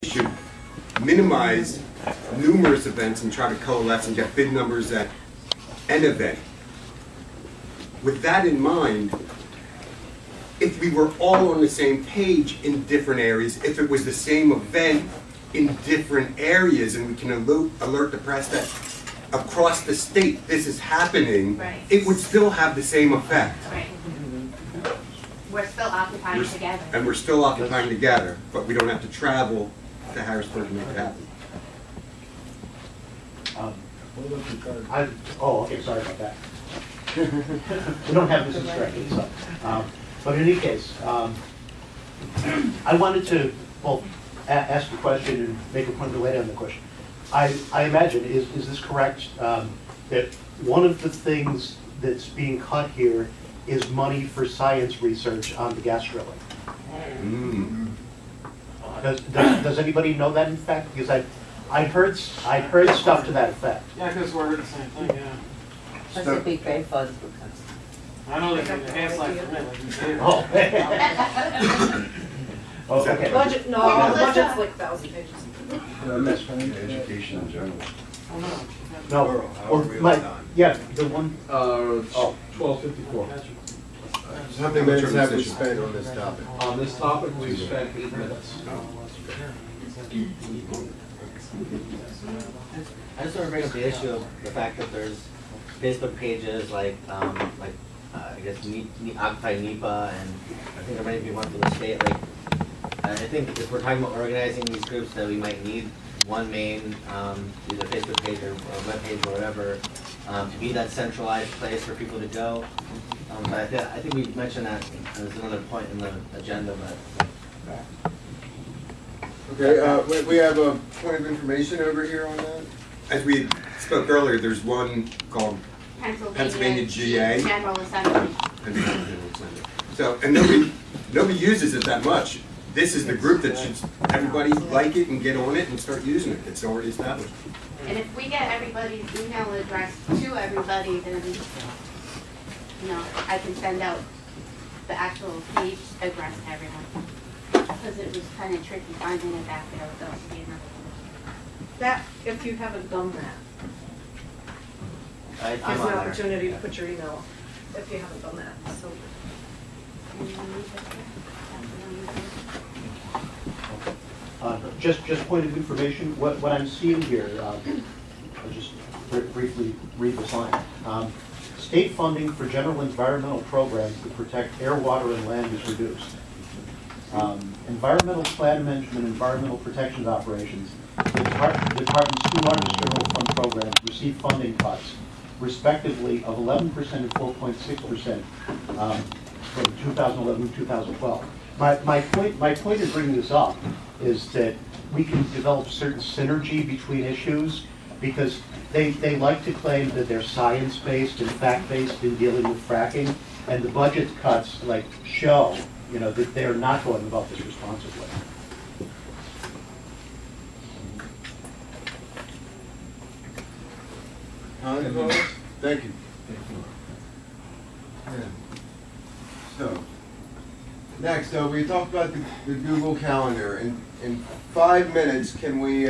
should minimize numerous events and try to coalesce and get big numbers at an event. With that in mind, if we were all on the same page in different areas, if it was the same event in different areas, and we can alert the press that across the state this is happening, right, it would still have the same effect. Right. We're still occupying together. And we're still occupying together, but we don't have to travel to Harrisburg to make it happen. Okay, sorry about that. We don't have this instruction, so. But in any case, I wanted to, well, ask a question and make a point related on the question. I imagine, is this correct, that one of the things that's being cut here is money for science research on the gas drilling? Mm. Does anybody know that in fact? Because I heard stuff to that effect. Yeah, because we're heard the same thing, yeah. That's a big bank funds because. I know they can enhance like for me. Oh. Oh, okay. Budget, no, Well, the let's, budget's like 1,000 pages. Education in general. Oh, No, or my, yeah, the one, 12:54. How many minutes have we spent on this topic? On this topic, we've spent 8 minutes. I just want to bring up the issue of the fact that there's Facebook pages like I guess Occupy NEPA, and I think there might be one for the state. Like, I think if we're talking about organizing these groups, that we might need one main either Facebook page or web page or whatever to be that centralized place for people to go. But I think we mentioned that as another point in the agenda, but. Okay, we have a point of information over here on that. As we spoke earlier, there's one called Pennsylvania GA. General Assembly. Pennsylvania General Assembly. So, and nobody uses it that much. This is the group that should everybody like it and get on it and start using it. It's already established. And if we get everybody's email address to everybody, then, you know, I can send out the actual page address to everyone. Because it was kind of tricky finding it back there with those scanners. That, if you haven't done that, I'm gives on you an there. opportunity to put your email if you haven't done that, so. just point of information, what I'm seeing here, I'll just briefly read this line. State funding for general environmental programs to protect air, water, and land is reduced. Environmental plan management, environmental protections operations, the department's two largest general fund programs receive funding cuts, respectively, of 11% and 4.6% from 2011 to 2012. My point in bringing this up is that we can develop certain synergy between issues, because they like to claim that they're science-based and fact-based in dealing with fracking, and the budget cuts show, you know, that they're not going about this responsibly. Thank you. So, next, we talked about the Google Calendar. In 5 minutes, can we,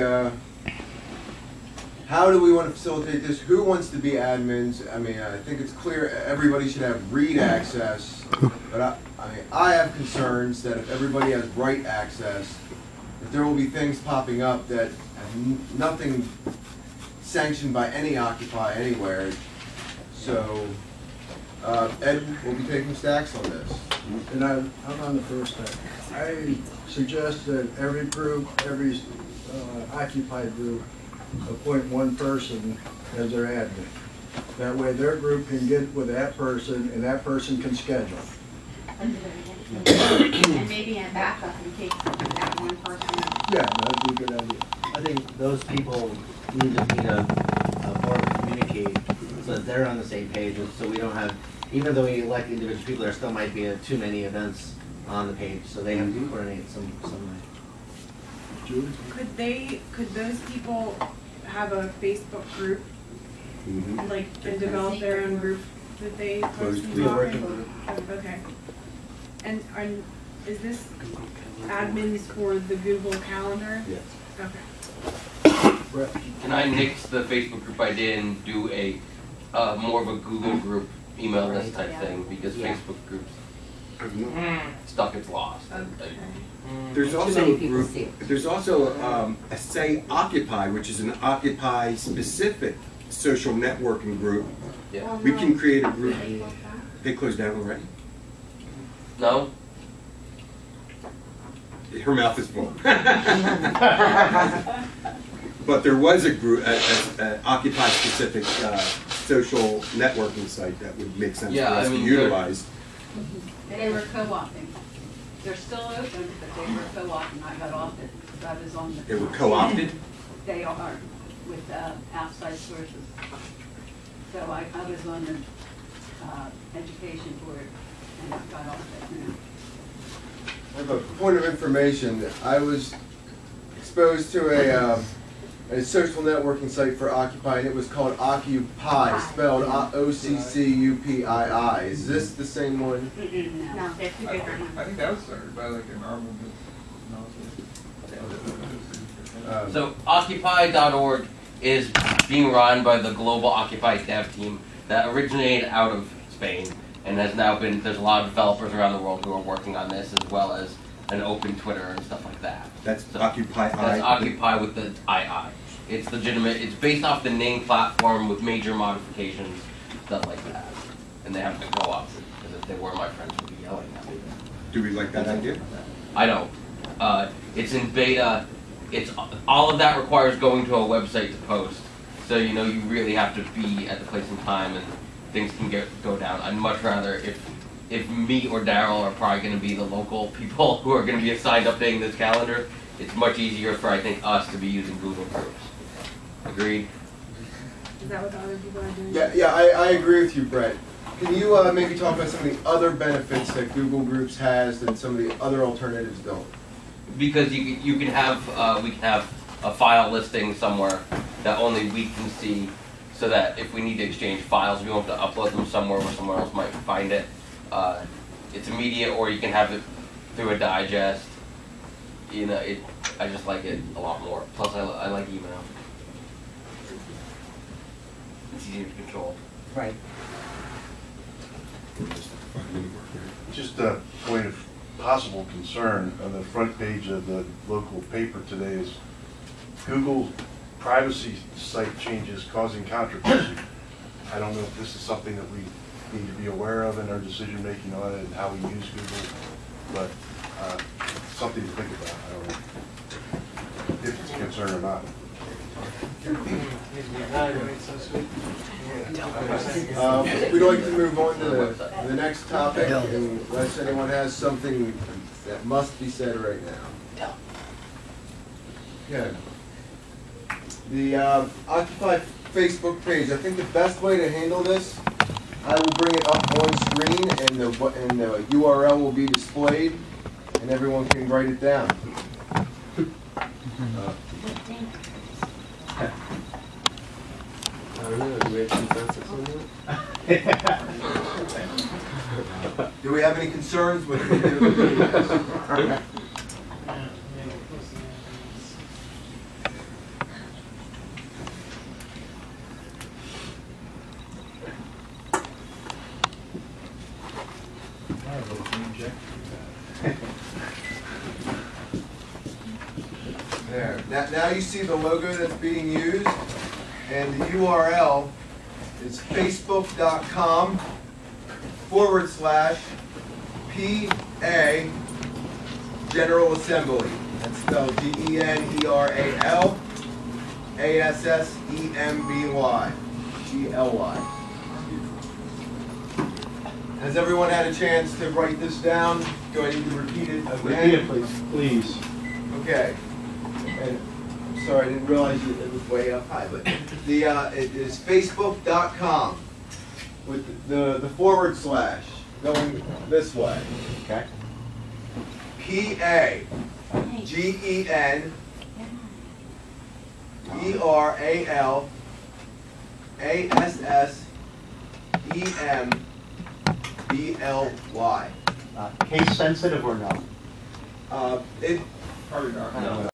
how do we want to facilitate this? Who wants to be admins? I mean, I think it's clear everybody should have read access, but I have concerns that if everybody has write access, that there will be things popping up that have nothing sanctioned by any Occupy anywhere. So, Ed will be taking stacks on this. And I'm on the first step. I suggest that every group, every occupied group, appoint one person as their admin. That way their group can get with that person and that person can schedule. And maybe a backup in case that one person. Yeah, that'd be a good idea. I think those people need to more communicate so that they're on the same page, and so we don't have, even though we elect individual people, there still might be too many events on the page, so they have to coordinate some way. Julie? Could those people have a Facebook group, like, and develop their own group that they post and talk in? Okay. And is this admins for the Google Calendar? Yes. Okay. Can I nix the Facebook group I did and do a, more of a Google group email list type thing, because Yeah. Facebook groups, Mm. stuff gets lost. There's also a group, there's also a Say Occupy, which is an Occupy specific social networking group. Yeah. Well, We no, can create a group. they closed down. They closed down already? No? Her mouth is full. But there was a group, a Occupy specific social networking site that would make sense for Yeah, us I to mean, utilize. They were co-opting. They're still open, but they were co-opting. I got off it. I was on the. They were co-opted? They are with outside sources. So I was on the education board and I got off it now. I have a point of information. I was exposed to a social networking site for Occupy, and it was called Occupy, spelled Occupii. Is this the same one? No, they're two different ones. I think that was started by like an arm So Occupy.org is being run by the global Occupy dev team that originated out of Spain and has now been, there's a lot of developers around the world who are working on this, as well as an open Twitter and stuff like that. That's So Occupy. That's Occupy with the II. It's legitimate, it's based off the name platform with major modifications, stuff like that. And they have to go up, because if they were, my friends would be yelling at me. Do we like that idea? I don't. It's in beta. It's all of that requires going to a website to post. So you know you really have to be at the place and time, and things can go down. I'd much rather if me or Daryl are probably going to be the local people who are going to be assigned updating this calendar. It's much easier for I think us to be using Google Groups. Agreed. Is that what the other people are doing? Yeah, I agree with you, Brett. Can you maybe talk about some of the other benefits that Google Groups has that some of the other alternatives don't? Because you can have we can have a file listing somewhere that only we can see, so that if we need to exchange files, we won't have to upload them somewhere where someone else might find it. It's immediate, or you can have it through a digest. You know, I just like it a lot more. Plus, I like email. It's easier to control. Right. Just a point of possible concern on the front page of the local paper today is Google privacy site changes causing controversy. I don't know if this is something that we need to be aware of in our decision making on it and how we use Google, but something to think about. I don't know if it's a concern or not. We'd like to move on to the next topic, unless anyone has something that must be said right now. Okay. The Occupy Facebook page. I think the best way to handle this, I will bring it up on screen, and the URL will be displayed, and everyone can write it down. I don't know, do we have consensus on that? Do we have any concerns with the There. Now you see the logo that's being used, and the URL is facebook.com/PA General Assembly. That's spelled GENERALASSEMBLY. GLY. Has everyone had a chance to write this down? Do I need to repeat it again? Repeat it, please. Please. Okay. And I'm sorry, I didn't realize it was way up high, but the it is facebook.com with the / going this way. Okay. PAGENERALASSEMBLY. Case sensitive or no? It, No.